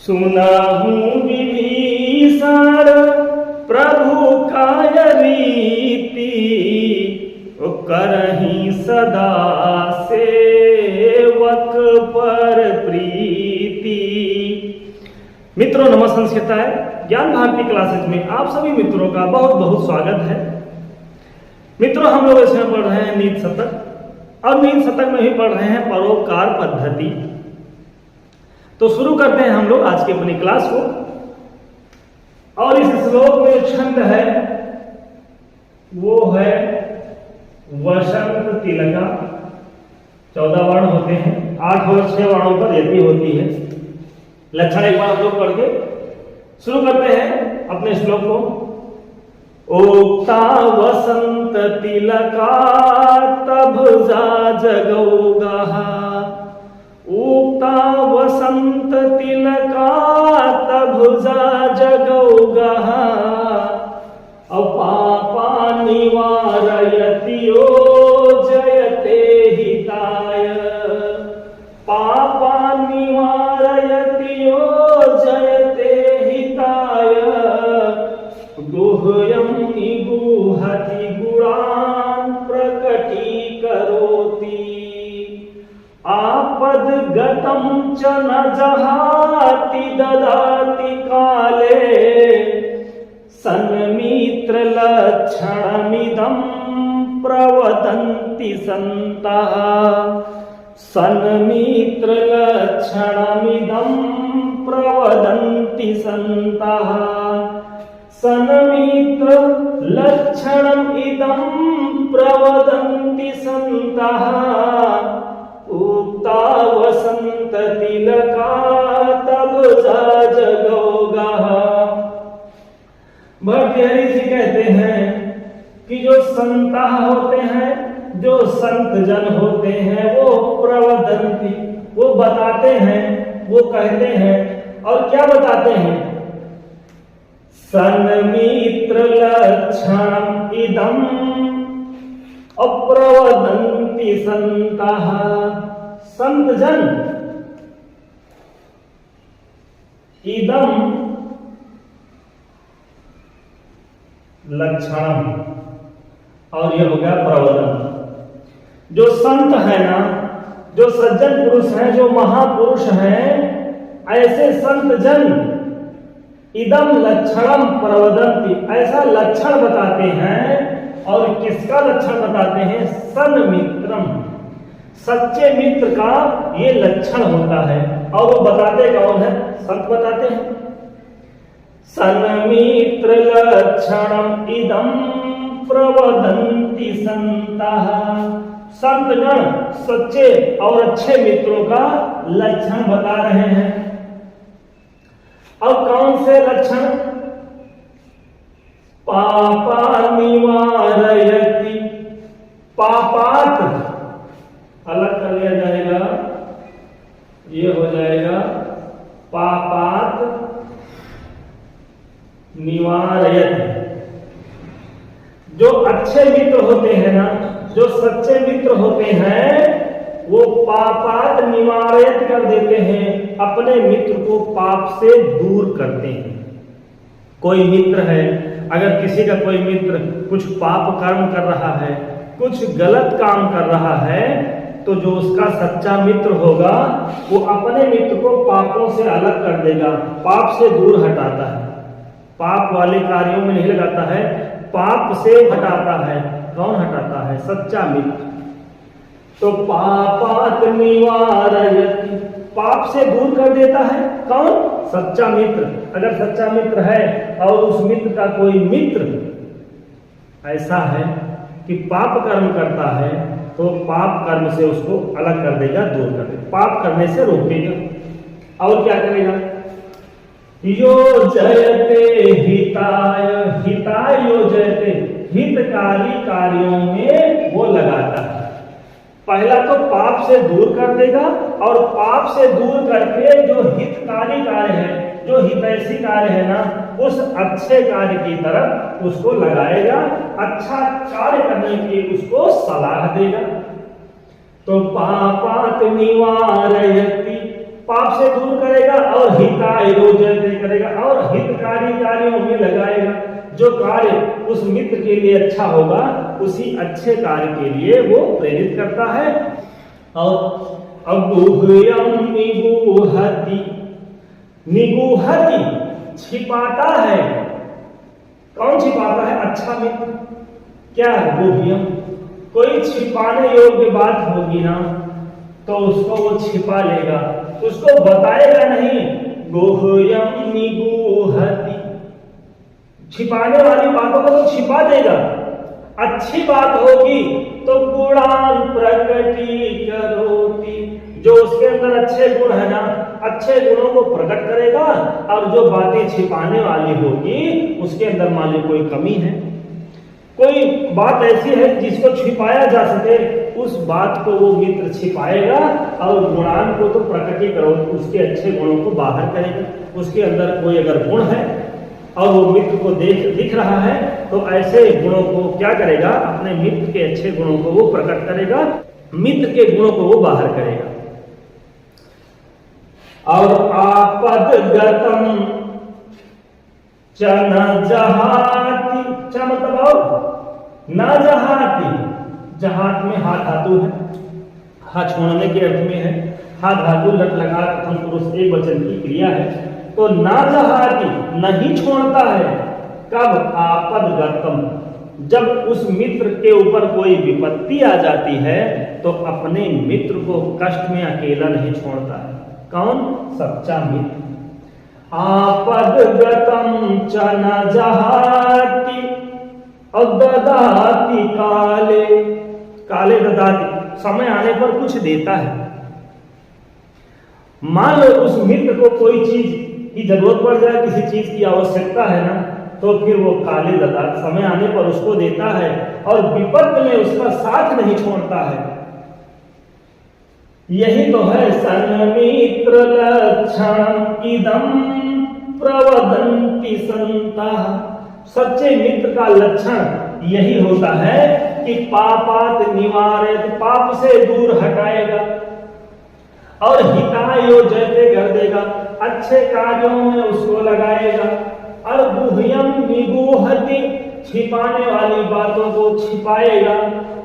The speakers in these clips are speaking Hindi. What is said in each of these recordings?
सुना हूँ विभीषण प्रभु काय रीति, करहीं सदा सेवक पर प्रीति। मित्रों नमस्कार है ज्ञान भारती क्लासेज में आप सभी मित्रों का बहुत बहुत स्वागत है। मित्रों हम लोग इसमें पढ़ रहे हैं नीति शतक और नीति शतक में भी पढ़ रहे हैं परोपकार पद्धति। तो शुरू करते हैं हम लोग आज की अपनी क्लास को। और इस श्लोक में छंद है वो है वसंत तिलका। 14 वर्ण होते हैं, 8 और 6 वर्णों पर यति होती है। लक्षण एक बार हम लोग पढ़ के शुरू करते हैं अपने श्लोक को। ओक्ता वसंत तिलका तब जा जगौगा, उक्ता वसंत तिलका तब जा जगौगा, अपापा निवारयति यो जयते हिताय, पापा निवारयति यो जयते हिताय, गुह्यं निगूहति गुणान् प्रकटीकरोति, आपद्गतं च न जहाति ददाति काले, सन्मित्र लक्षणमिदं प्रवदन्ति सन्तः, सन्मित्र लक्षणमिदं प्रवदन्ति सन्तः, सन्मित्र लक्षणमिदं प्रवदन्ति सन्तः, उक्ता वसंत तिलका तब जा जगौगा। भर्तृहरि जी कहते हैं कि जो संता होते हैं, जो संत जन होते हैं, वो प्रवदंती, वो बताते हैं, वो कहते हैं। और क्या बताते हैं? सन्मित्र लक्षणम इदम अप्रवदन्ति संतः। संत जन इदम लक्षणम, और ये हो गया प्रवदन। जो संत है ना, जो सज्जन पुरुष हैं, जो महापुरुष हैं, ऐसे संत जन इदम लक्षणम प्रवदन्ति, ऐसा लक्षण बताते हैं। और किसका लक्षण बताते हैं? सन्मित्रम, सच्चे मित्र का ये लक्षण होता है। और वो बताते कौन है? संत बताते हैं। सन्मित्र लक्षणम इदं प्रवदन्ति संतः। संतगण सच्चे और अच्छे मित्रों का लक्षण बता रहे हैं। अब कौन से लक्षण? पापा निवारयति, पापात अलग कर लिया जाएगा, ये हो जाएगा पापात निवारयति। जो अच्छे मित्र होते हैं ना, जो सच्चे मित्र होते हैं, वो पापात निवारयत कर देते हैं, अपने मित्र को पाप से दूर करते हैं। कोई मित्र है, अगर किसी का कोई मित्र कुछ पाप कर्म कर रहा है, कुछ गलत काम कर रहा है, तो जो उसका सच्चा मित्र होगा वो अपने मित्र को पापों से अलग कर देगा, पाप से दूर हटाता है, पाप वाले कार्यों में नहीं लगाता है, पाप से हटाता है। कौन हटाता है? सच्चा मित्र। तो पापात निवारयति, पाप से दूर कर देता है। कौन? सच्चा मित्र। अगर सच्चा मित्र है और उस मित्र का कोई मित्र ऐसा है कि पाप कर्म करता है, तो पाप कर्म से उसको अलग कर देगा, दूर कर देगा, पाप करने से रोकेगा। और क्या करेगा? यो जयते हिताय, हिताय यो जयते, हितकारी कार्यों में वो लगाता है। पहला तो पाप से दूर कर देगा, और पाप से दूर करके जो हितकारी कार्य है, जो हितैषी कार्य है ना, उस अच्छे कार्य की तरफ उसको लगाएगा, अच्छा कार्य करने की उसको सलाह देगा। तो पापात निवारयति, पाप से दूर करेगा और हिता हिताय योजयते करेगा और हितकारी कार्यों में लगाएगा। जो कार्य उस मित्र के लिए अच्छा होगा उसी अच्छे कार्य के लिए वो प्रेरित करता है। और अगुह्यम निगूहति, निगूहति छिपाता है। कौन छिपाता है? अच्छा मित्र। क्या गुह्यम? कोई छिपाने योग्य बात होगी ना तो उसको वो छिपा लेगा, उसको बताएगा नहीं। गुह्यम निगूहति, छिपाने वाली बातों को तो छिपा देगा। अच्छी बात होगी तो गुणान प्रकटीकरोति, जो उसके अंदर अच्छे गुण है ना, अच्छे गुणों को प्रकट करेगा। और जो बातें छिपाने वाली होगी उसके अंदर मान लो कोई कमी है, कोई बात ऐसी है जिसको छिपाया जा सके, उस बात को वो मित्र छिपाएगा। और गुणान को तो प्रकटीकरोति, उसके अच्छे गुणों को बाहर करेगा। उसके अंदर कोई अगर गुण है और वो मित्र को दिख रहा है तो ऐसे गुणों को क्या करेगा? अपने मित्र के अच्छे गुणों को वो प्रकट करेगा, मित्र के गुणों को वो बाहर करेगा। और आपदगतम च न जहाति, च मतलब न जहाति, जहात में हाथ धातु है, हाथ छोड़ने के अर्थ में है। हाथ धातु लट लगा प्रथम पुरुष एक वचन की क्रिया है। तो ना जहाति नहीं छोड़ता है। कब? आपदगतम, जब उस मित्र के ऊपर कोई विपत्ति आ जाती है तो अपने मित्र को कष्ट में अकेला नहीं छोड़ता है। कौन? सच्चा मित्र। आपदगतम च न जहाति और ददाति काले, काले ददाति, समय आने पर कुछ देता है। मान लो उस मित्र को कोई चीज की जरूरत पड़ जाए, किसी चीज की आवश्यकता है ना, तो फिर वो काले ददात समय आने पर उसको देता है और विपद में उसका साथ नहीं छोड़ता है। यही तो है सन्मित्र लक्षण इदं प्रवदन्ति संताः। सच्चे मित्र का लक्षण यही होता है कि पापात निवारयति, पाप से दूर हटाएगा और हिताय योजयते कर देगा, अच्छे कार्यों में उसको लगाएगा। और गुह्यम निगूहति, छिपाने वाली बातों को छिपाएगा।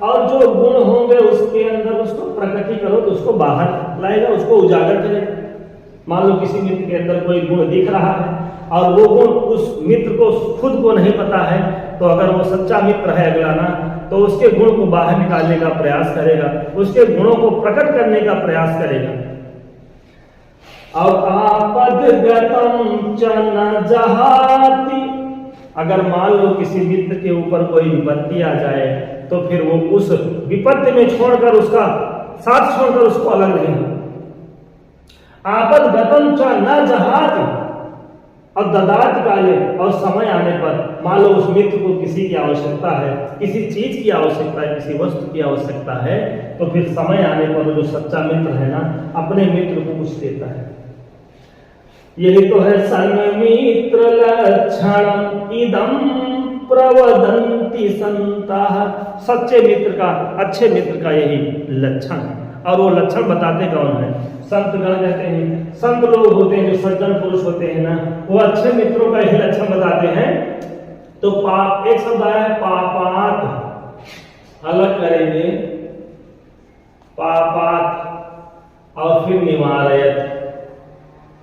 और जो गुण होंगे उसके अंदर उसको प्रकटीकरण, उसको बाहर लाएगा, उसको उजागर करेगा। मान लो किसी मित्र के अंदर कोई गुण दिख रहा है और वो गुण उस मित्र को खुद को नहीं पता है, तो अगर वो सच्चा मित्र है अगला ना, तो उसके गुण को बाहर निकालने का प्रयास करेगा, उसके गुणों को प्रकट करने का प्रयास करेगा। और आपदगतम च न जहाति, अगर मान लो किसी मित्र के ऊपर कोई विपत्ति आ जाए तो फिर वो उस विपत्ति में छोड़कर उसका साथ छोड़कर उसको अलग नहीं हो। आपदगतम च न जहाति और ददाति काले, और समय आने पर मान लो उस मित्र को किसी की आवश्यकता है, किसी चीज की आवश्यकता है, किसी वस्तु की आवश्यकता है, तो फिर समय आने पर जो सच्चा मित्र है ना, अपने मित्र को कुछ देता है। यही तो है सन्मित्र लक्षण इदं प्रवदन्ति संताः। सच्चे मित्र का, अच्छे मित्र का यही लक्षण है। और वो लक्षण बताते कौन है? संत गण कहते हैं, संत लोग होते हैं, जो सज्जन पुरुष होते हैं ना, वो अच्छे मित्रों का यही लक्षण बताते हैं। तो पाप, एक शब्द आया है पापात, अलग करेंगे पापात और फिर निवारयत।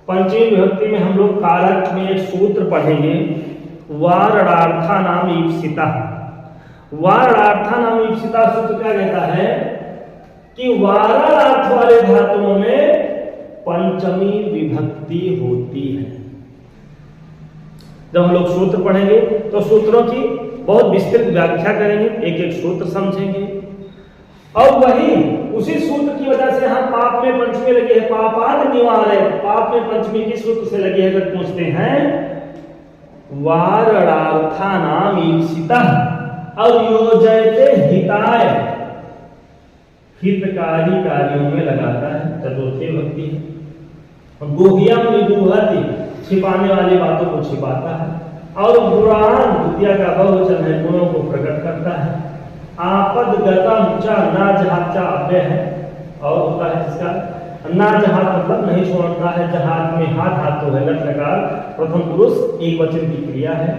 पंचमी विभक्ति में हम लोग कारक में एक सूत्र पढ़ेंगे, वारणार्था नाम ईप्सिता। वारणार्था नाम ईप्सिता सूत्र क्या कहता है कि वारणार्थ वाले धातुओं में पंचमी विभक्ति होती है। जब हम लोग सूत्र पढ़ेंगे तो सूत्रों की बहुत विस्तृत व्याख्या करेंगे, एक एक सूत्र समझेंगे। और वही उसी सूत्र की वजह से हम पाप में पंचमी लगी है, पापात निवारय, पाप में पंचमी किस सूत्र से लगी है अगर पूछते हैं? वारणार्था नाम ईप्सिता और योजयते हिताय, हितकारी कार्यों में लगाता है, चतुर्थी भक्ति है। गुह्यम निगूहति, छिपाने वाली बातों को छिपाता है। और गुणान, द्वितीय का बहुवचन है, गुणों को प्रकट करता है। आपदगतम च न जहाचा अव्यय है और होता है इसका ना जहात मतलब नहीं छोड़ता है, जहात में हाथ धातु है, लट लकार प्रथम पुरुष एक वचन की क्रिया है,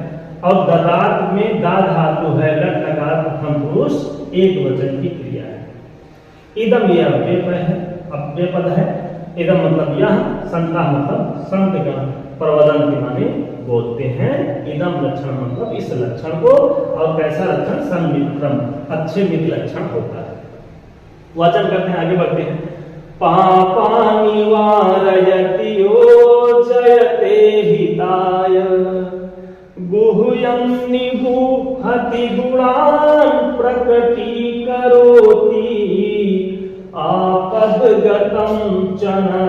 और ददात में दा धातु है, लट लकार प्रथम पुरुष एक वचन की क्रिया है। इदम ये अव्ययपद है। इदम मतलब यह, संता मतलब संतगण प्रवदन के माने बोलते हैं। इदम लक्षण मतलब इस लक्षण को, और कैसा लक्षण, सन्मित्रम अच्छे मित्र लक्षण होता है। वचन करते हैं, आगे बढ़ते हैं। पापा निवारयति योजयते हिताय गुह्यं निगूहति गुणान् प्रकटीकरोति आपद्गतं च न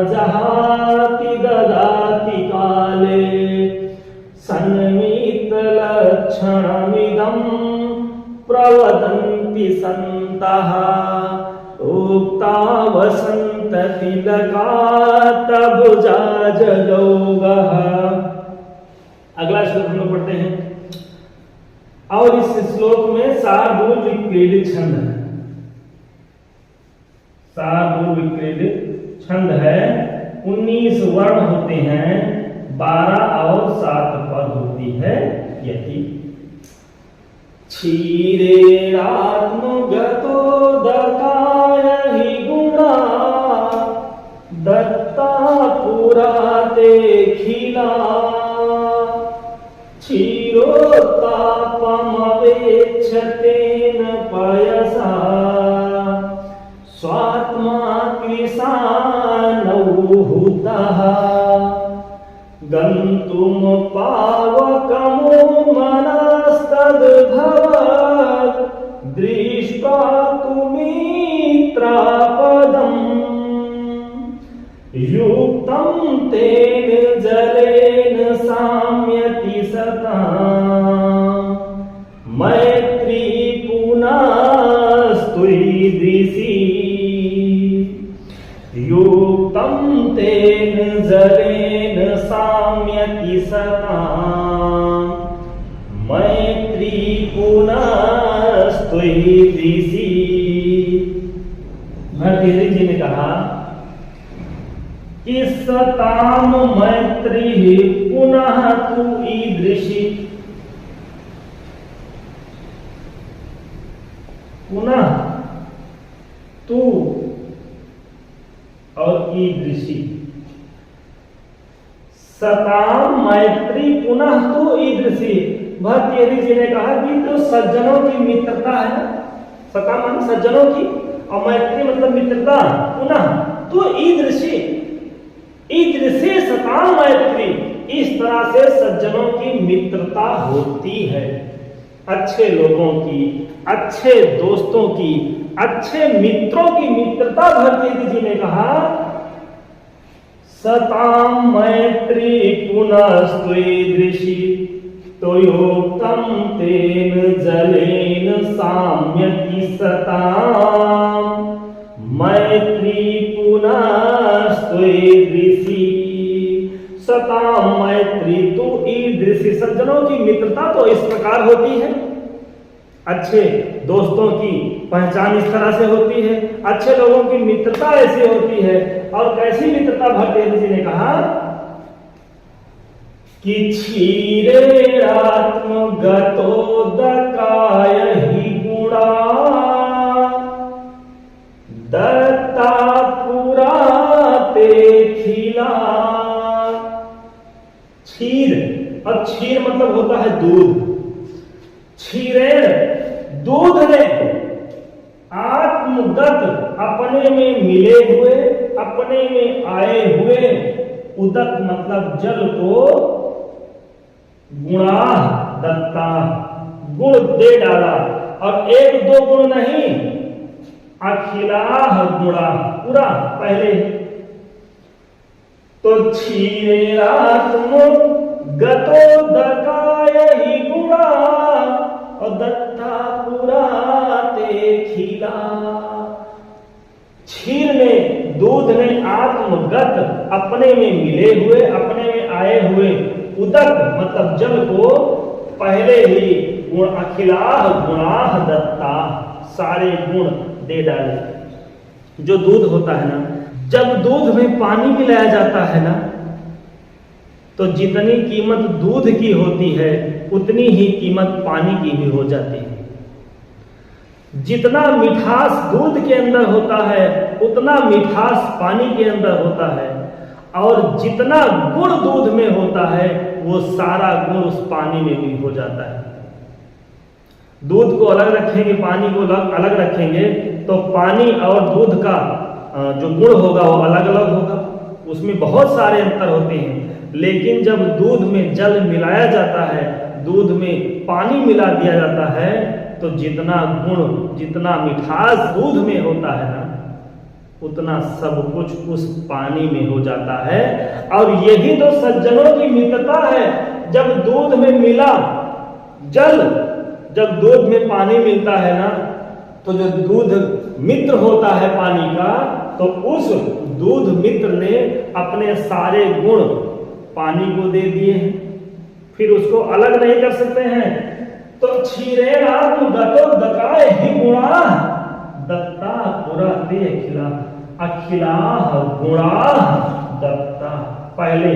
जहाति ददाति काले सन्मित लक्षणमिदं प्रवदन्ति सन्तः उक्ता वसंत तिलकात् भुजा जगौगः। अगला श्लोक हम लोग पढ़ते हैं, और इस श्लोक में शार्दूल विक्रीडित छंद है। शार्दूल विक्रीडित छंद है। 19 वर्ण होते हैं, 12 और 7 पद होती है यति। क्षीरेरात्मगतो दकाय हि गुणा दत्ता पुरा ते खिला क्षीरोत्तापमवेक्षतेन पयसा स्वात्मा कृशानौहुतः गन्तुम पावकमो मनस्तद्भवत् दृष्ट्वा तु मित्रापदम् युक्तं तेन जलेन साम्यति सताम् मैत्री पुनस्तुईदृशी युक्तं तेन जलेन साम्यति सताम् मैत्री पुनस्तुईदृशी। भर्तृहरि जी ने कहा कि सताम मैत्री पुनः तु ईदृशी। पुनः तू और ईदृशी। सताम मैत्री पुनः तु ईदृशी। भर्तृहरि जी ने कहा कि जो सज्जनों की मित्रता है, सताम माने सज्जनों की, और मैत्री मतलब मित्रता, पुनः तु ईदृशी। ईदृशी सताम मैत्री, इस तरह से सज्जनों की मित्रता होती है। अच्छे लोगों की, अच्छे दोस्तों की, अच्छे मित्रों की मित्रता भर्तृहरि जी ने कहा सताम मैत्री पुनस्तुईदृशी तोयोक्तं तेन जलेन साम्यति सताम मैत्री पुनस्तुईदृशी। सताम मैत्री तु ईदृशी। सज्जनों की मित्रता तो इस प्रकार होती है, अच्छे दोस्तों की पहचान इस तरह से होती है, अच्छे लोगों की मित्रता ऐसी होती है। और कैसी मित्रता भर्तृहरि जी ने कहा कि क्षीरेरात्मगतो दकाय हि गुणा दत्ता पुरा ते खिला। क्षीर, और क्षीर मतलब होता है दूध। क्षीरेण दूध ने आत्मगत अपने में मिले हुए, अपने में आए हुए, उदक मतलब जल को, गुणा दत्ता गुण दे डाला। और एक दो गुण नहीं, अखिलाह गुणा पूरा पहले। तो क्षीरेरात्मगतो दकाय हि गुणा और दत्ता पुरा ते खिला। क्षीर ने, दूध ने आत्मगत अपने में मिले हुए, अपने में आए हुए, उदक मतलब जल को पहले ही गुण अखिलाह गुणाह दत्ता सारे गुण दे डाले। जो दूध होता है ना, जब दूध में पानी मिलाया जाता है ना, तो जितनी कीमत दूध की होती है उतनी ही कीमत पानी की भी हो जाती है। जितना मिठास दूध के अंदर होता है उतना मिठास पानी के अंदर होता है, और जितना गुण दूध में होता है वो सारा गुण उस पानी में भी हो जाता है। दूध को अलग रखेंगे, पानी को अलग रखेंगे, तो पानी और दूध का जो गुण होगा वो अलग अलग होगा, उसमें बहुत सारे अंतर होते हैं। लेकिन जब दूध में जल मिलाया जाता है, दूध में पानी मिला दिया जाता है, तो जितना गुण, जितना मिठास दूध में होता है ना, उतना सब कुछ उस पानी में हो जाता है। और यही तो सज्जनों की मित्रता है। जब दूध में मिला जल, जब दूध में पानी मिलता है ना, तो जो दूध मित्र होता है पानी का, तो उस दूध मित्र ने अपने सारे गुण पानी को दे दिए हैं, फिर उसको अलग नहीं कर सकते हैं। तो क्षीरे गतो दकाए ही गुणा दत्ता पुरा ते अखिला, अखिला गुणा दत्ता। पहले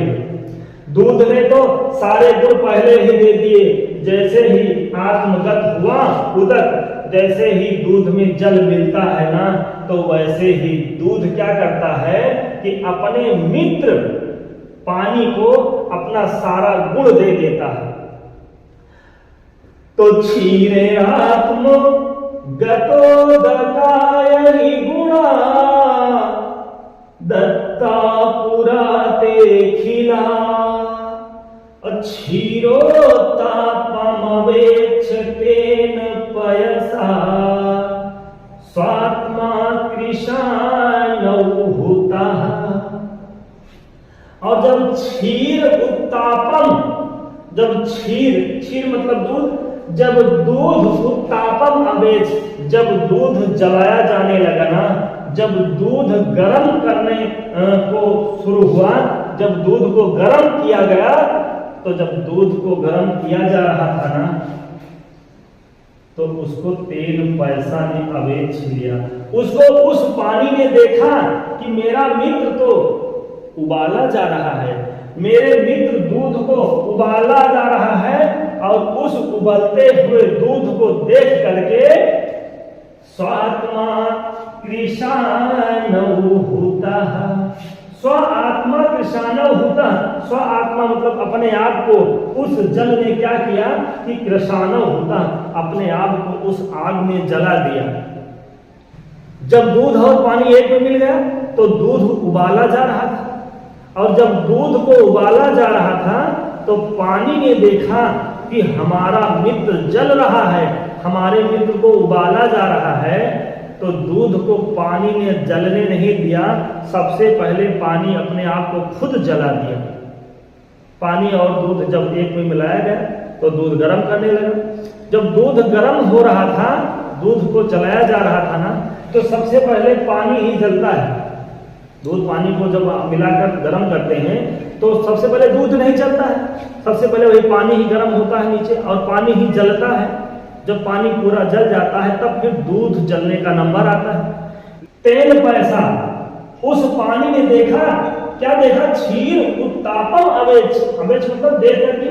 दूध ने तो सारे गुण पहले ही दे दिए। जैसे ही आत्मगत हुआ उदक, जैसे ही दूध में जल मिलता है ना, तो वैसे ही दूध क्या करता है कि अपने मित्र पानी को अपना सारा गुण दे देता है। तो क्षीरे आत्म गतो दकाय गुणा दत्ता पुरा ते खिला, क्षीरो तापमवेक्षतेन पयसा स्वात्मा कृशानौ हुतः। और जब क्षीर उत्तापम, जब क्षीर मतलब दूध, जब दूध उत्तापम अवेच, जब दूध जलाया जाने लगा ना, जब दूध गर्म करने को शुरू हुआ, जब दूध को गर्म किया गया, तो जब दूध को गर्म किया जा रहा था ना, तो उसको तेल पैसा ने अवेच लिया। उसको उस पानी ने देखा कि मेरा मित्र तो उबाला जा रहा है, मेरे मित्र दूध को उबाला जा रहा है, और उस उबलते हुए दूध को देख करके स्वात्मा कृशानौ हुतः, स्व आत्मा कृशानौ हुतः, स्व आत्मा मतलब अपने आप को उस जल ने क्या किया कि कृशानौ हुतः, अपने आप को उस आग में जला दिया। जब दूध और पानी एक में मिल गया तो दूध उबाला जा रहा था, और जब दूध को उबाला जा रहा था तो पानी ने देखा कि हमारा मित्र जल रहा है, हमारे मित्र को उबाला जा रहा है, तो दूध को पानी ने जलने नहीं दिया, सबसे पहले पानी अपने आप को खुद जला दिया। पानी और दूध जब एक में मिलाया गया तो दूध गर्म करने लगा। जब दूध गर्म हो रहा था, दूध को जलाया जा रहा था ना, तो सबसे पहले पानी ही जलता है। दूध पानी को जब मिलाकर गर्म करते हैं तो सबसे पहले दूध नहीं जलता है, सबसे पहले वही पानी ही गर्म होता है नीचे, और पानी ही जलता है। जब पानी पूरा जल जाता है तब फिर दूध जलने का नंबर आता है। तेल पैसा, उस पानी ने देखा, क्या देखा? क्षीर उत्तापम अवेच, अवेच मतलब देख करके,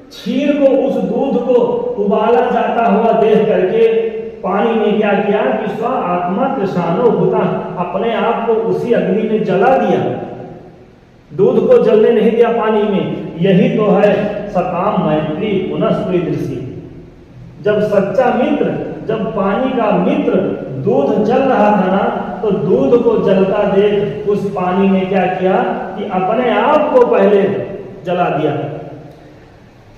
क्षीर को, उस दूध को उबाला जाता हुआ देख करके पानी ने क्या किया कि स्व आत्मा कृशानो हुतः, अपने आप को उसी अग्नि में जला दिया, दूध को जलने नहीं दिया पानी में। यही तो है सकाम मैत्री पुनस्पृदृषि। जब सच्चा मित्र, जब पानी का मित्र दूध जल रहा था ना, तो दूध को जलता देख उस पानी ने क्या किया कि अपने आप को पहले जला दिया।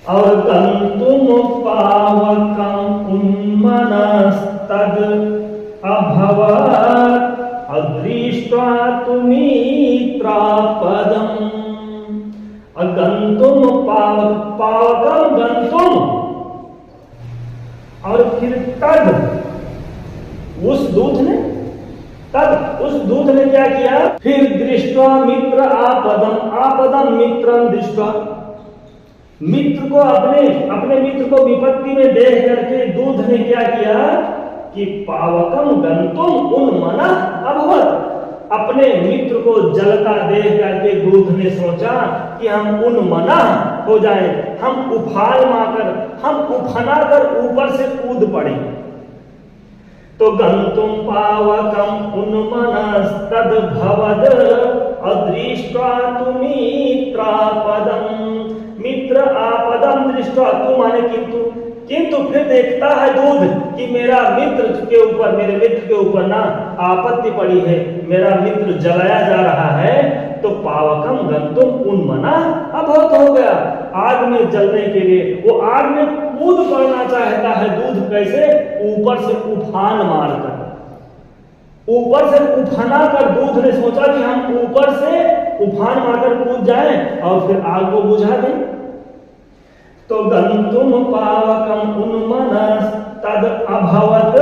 और गंतुम पावकम उन्मनस्तद अभवत् अदृष्ट्वा तुमित्रापदम। गंतुम पावकम गंतुम, और फिर तद, उस दूध ने, तद उस दूध ने क्या किया, फिर दृष्टवा मित्र आपदम, आपदम मित्रम दृष्टवा, मित्र को अपने मित्र को विपत्ति में देख करके दूध ने क्या किया कि पावकम गंतुम उन्मनः अभवत्, अपने मित्र को जलता देख करके दूध ने सोचा कि हम उन्मना हो जाए, हम उफाल माकर, हम उफना कर ऊपर से कूद पड़े। तो गंतुम पावकम उन्मनस्तद भवद अदृष्ट्वा तुमित्रापदम। मित्र आपदम दृष्ट्वा, तू माने किंतु फिर देखता है दूध कि मेरा मित्र के ऊपर, मेरे मित्र के ऊपर ना आपत्ति पड़ी है, मेरा मित्र जलाया जा रहा है। तो पावकम गंतुम उन्मना, अब बहुत हो गया, आग में जलने के लिए वो आग में कूद पड़ना चाहता है दूध। कैसे? ऊपर से उफान मारकर, ऊपर से उफना कर दूध ने सोचा कि हम ऊपर से उफान मारकर कूद जाएं और फिर आग को बुझा दें। तो गंतुम पावकम उन्मनस तद अभवत।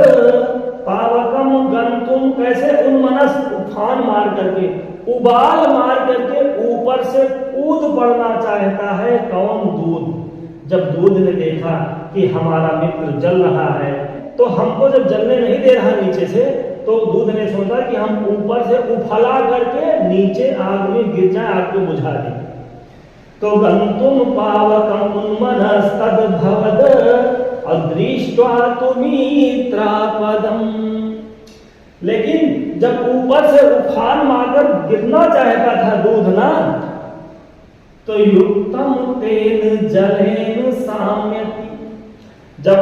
पावकम गंतुम कैसे? उन्मनस, उफान मार करके, उबाल मार करके ऊपर से कूद पड़ना चाहता है। कौन? दूध। जब दूध ने देखा कि हमारा मित्र जल रहा है, तो हमको जब जलने नहीं दे रहा नीचे से, तो दूध ने सोचा कि हम ऊपर से उफला करके नीचे आग में गिर जाए, आग को बुझा दें। तो गंतुम पावकम उन्मनस्तद भवद अदृष्ट्वा तुमित्रापदम। लेकिन जब ऊपर से उफान मारकर गिरना चाहता था दूध ना, तो युक्तम तेन जलेन साम्यति। जब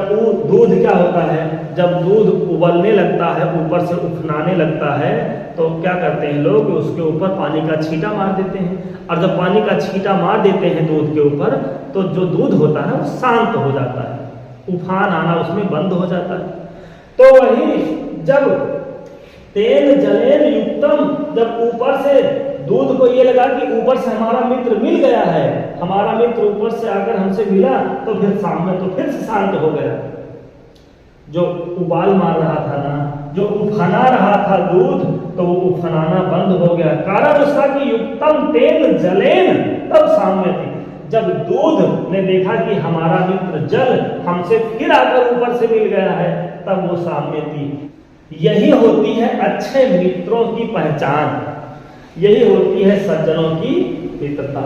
दूध क्या होता है, जब दूध उबलने लगता है, ऊपर से उफनाने लगता है, तो क्या करते हैं लोग, उसके ऊपर पानी का छींटा मार देते हैं। और जब पानी का छींटा मार देते हैं दूध के ऊपर, तो जो दूध होता है वो शांत हो जाता है, उफान आना उसमें बंद हो जाता है। तो वही जब तेल जलेन युक्तम, जब ऊपर से दूध को ये लगा कि ऊपर से हमारा मित्र मिल गया है, हमारा मित्र ऊपर से आकर हमसे मिला, तो फिर सामने तो फिर से शांत हो गया। जो उबाल मार रहा था ना, जो उफना रहा था दूध, तो वो उफनाना बंद हो गया। कारण उसका कि युक्तम तेल जलेन तब साम्य थी। जब दूध ने देखा कि हमारा मित्र जल हमसे फिर आकर ऊपर से मिल गया है, तब वो साम्य थी। यही होती है अच्छे मित्रों की पहचान, यही होती है सज्जनों की मित्रता।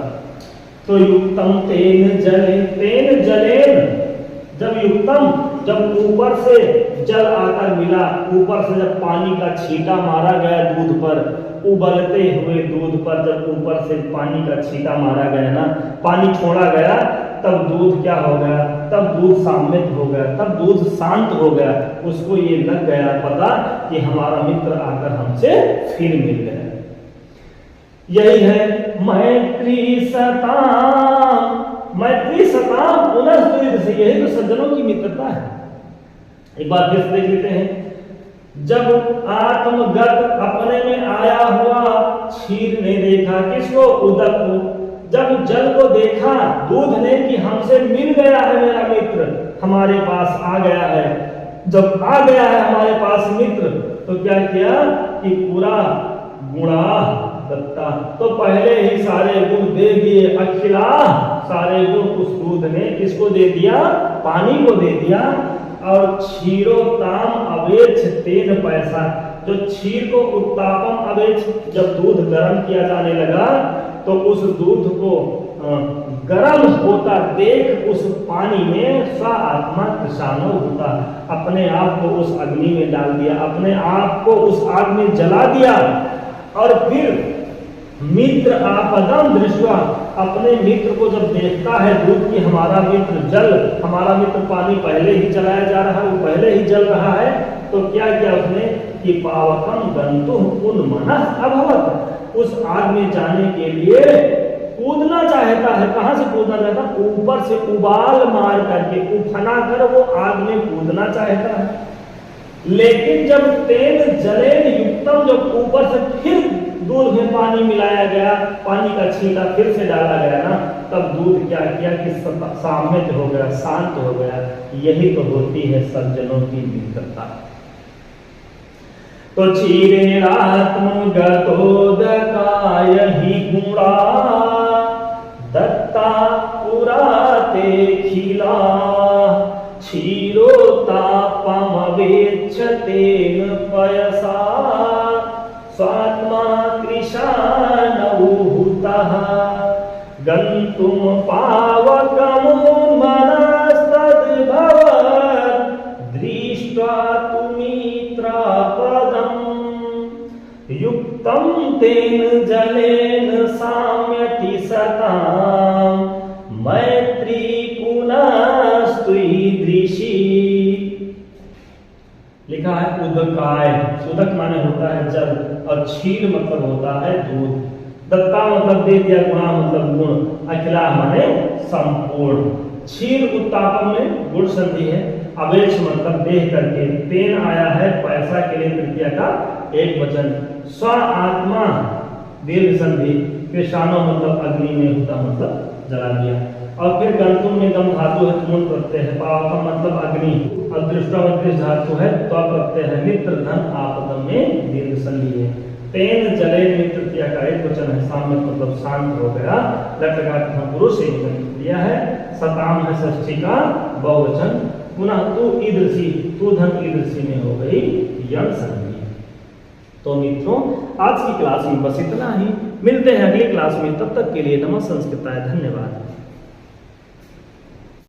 तो युक्तम तेन जलेन, जब युक्तम, जब ऊपर से जल आकर मिला, ऊपर से जब पानी का छींटा मारा गया दूध पर, उबलते हुए दूध पर जब ऊपर से पानी का छींटा मारा गया ना, पानी छोड़ा गया, तब दूध क्या हो गया, तब दूध शांत हो गया, तब दूध शांत हो गया। उसको ये लग गया पता कि हमारा मित्र आकर हमसे फिर मिल गया। यही है मैत्री सताम, मैत्री सताम पुनः से, यही तो सज्जनों की मित्रता है। एक बार फिर देख लेते हैं। जब आत्मगत अपने में आया हुआ क्षीर ने देखा, किसको? उदक को। जब जल को देखा दूध ने कि हमसे मिल गया है मेरा मित्र, हमारे पास आ गया है, जब आ गया है हमारे पास मित्र, तो क्या किया कि पूरा गुणा दत्ता, तो पहले ही सारे गुण दे दिए। अखिला, सारे गुण उस दूध ने किसको दे दिया? पानी को दे दिया। और क्षीरोत्ताम अवेक्ष तेन पैसा, जो क्षीर को उत्तापम अवेक्ष, जब दूध गर्म किया जाने लगा, तो उस दूध को गर्म होता देख उस पानी में स्व आत्मा कृषाणु होता, अपने आप को उस अग्नि में डाल दिया, अपने आप को उस आग में जला दिया। और फिर मित्र आपदम दृष्टवा, अपने मित्र को जब देखता है दूध की हमारा मित्र जल, हमारा मित्र पानी पहले ही चलाया जा रहा है, वो पहले ही जल रहा है, तो क्या किया उसने कि पावकम गंतुम उन्मनः अभवत्, उस आग में जाने के लिए कूदना चाहता है। कहां से कूदना चाहता? ऊपर से उबाल मार करके, उफना कर वो आग में कूदना चाहता है। लेकिन जब तेल जलेन युक्तम, जब ऊपर से फिर दूध में पानी मिलाया गया, पानी का छींटा फिर से डाला गया ना, तब दूध क्या किया कि साम्य हो गया, शांत हो गया। यही तो होती है सज्जनों की मित्रता। तो क्षीरेणात्म गतोदकाय ही गुणा दत्ता पुराते खिला, क्षीरोतापमवेक्षतेन पयसा स्वात आत्मा कृशानौहुतः गन्तुं पावकमुन्मनस्तद्भवत् दृष्ट्वा तु मित्रापदम् युक्तं तेन जलेन साम्यति सतां मैत्री पुनस्तुईदृशी। लिखा है उदकाय, उदक माने होता है जल और क्षीर मतलब होता है दूध। दत्ता मतलब दे दिया, गुणा मतलब गुण, अखिला माने संपूर्ण। क्षीर उत्तापम में गुण संधि है, अवेक्ष मतलब देह करके, तेन आया है पैसा के लिए तृतीया का एक वचन, स्व आत्मा दीर्घ संधि, कृषाणो मतलब अग्नि में होता मतलब जला दिया। और फिर गंतुम में गम धातु है, तुम प्रत्यय है, पावकम मतलब अग्नि, और दृष्टावंत धातु है, त्व प्रत्यय है, मित्र धन आपदम में दीर्घ संधि है। तेन जले मित्र तृतीया का एक वचन है, साम्य मतलब शांत हो गया, लट लगा पुरुष एक वचन दिया है, सताम है षष्ठी का बहुवचन, पुनः तू ईदृशी, तू धन ईदृशी में हो गई यण संधि। तो मित्रों आज की क्लास में बस इतना ही, मिलते हैं अगली क्लास में, तब तक के लिए नमः संस्कृताय, धन्यवाद।